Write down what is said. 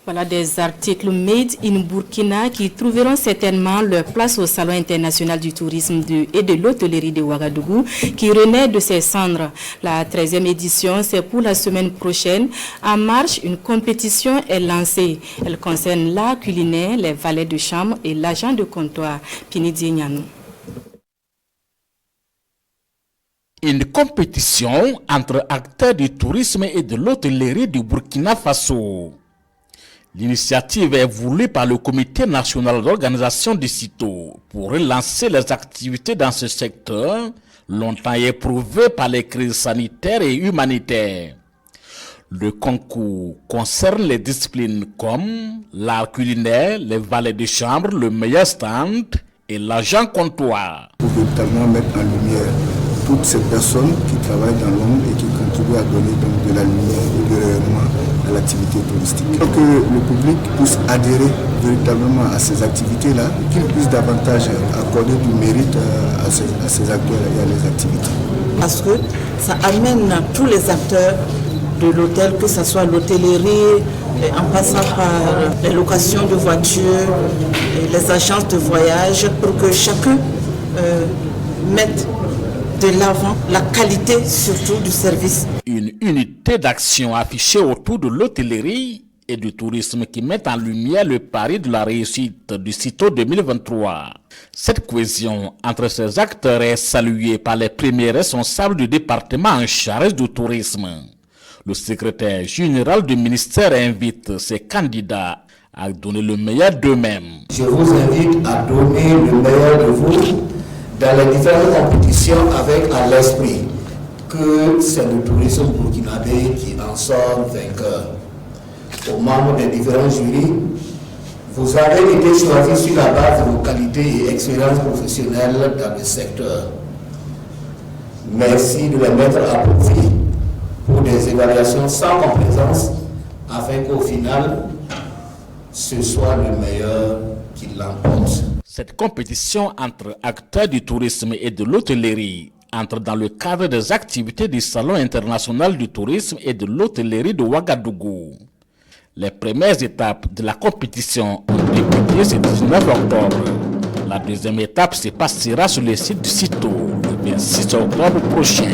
Voilà des articles made in Burkina qui trouveront certainement leur place au Salon international du tourisme et de l'hôtellerie de Ouagadougou qui renaît de ses cendres. La 13e édition, c'est pour la semaine prochaine. En marche, une compétition est lancée. Elle concerne l'art culinaire, les valets de chambre et l'agent de comptoir. Pinidi Nyanou. Une compétition entre acteurs du tourisme et de l'hôtellerie du Burkina Faso. L'initiative est voulue par le Comité national d'organisation du CITO pour relancer les activités dans ce secteur, longtemps éprouvé par les crises sanitaires et humanitaires. Le concours concerne les disciplines comme l'art culinaire, les valets de chambre, le meilleur stand et l'agent comptoir. Pour véritablement mettre en lumière toutes ces personnes qui travaillent dans l'ombre et qui contribuent à donner donc de la lumière et du rayonnement à l'activité touristique. Pour que le public puisse adhérer véritablement à ces activités-là, qu'il puisse davantage accorder du mérite à ces acteurs et à les activités. Parce que ça amène tous les acteurs de l'hôtel, que ce soit l'hôtellerie, en passant par les locations de voitures, les agences de voyage, pour que chacun mette de l'avant la qualité surtout du service. Une unité d'action affichée autour de l'hôtellerie et du tourisme qui met en lumière le pari de la réussite du CITO 2023. Cette cohésion entre ces acteurs est saluée par les premiers responsables du département en charge du tourisme. Le secrétaire général du ministère invite ses candidats à donner le meilleur d'eux-mêmes. Je vous invite à donner le meilleur de vous dans les différentes compétitions avec à l'esprit que c'est le tourisme burkinabé qui en sort vainqueur. Aux membres des différents jurys, vous avez été choisis sur la base de vos qualités et expériences professionnelles dans le secteur. Merci de les mettre à profit pour des évaluations sans complaisance afin qu'au final, ce soit le meilleur qui l'emporte. Cette compétition entre acteurs du tourisme et de l'hôtellerie entre dans le cadre des activités du Salon international du tourisme et de l'hôtellerie de Ouagadougou. Les premières étapes de la compétition ont débuté ce 19 octobre. La deuxième étape se passera sur le site du CITO le 26 octobre prochain.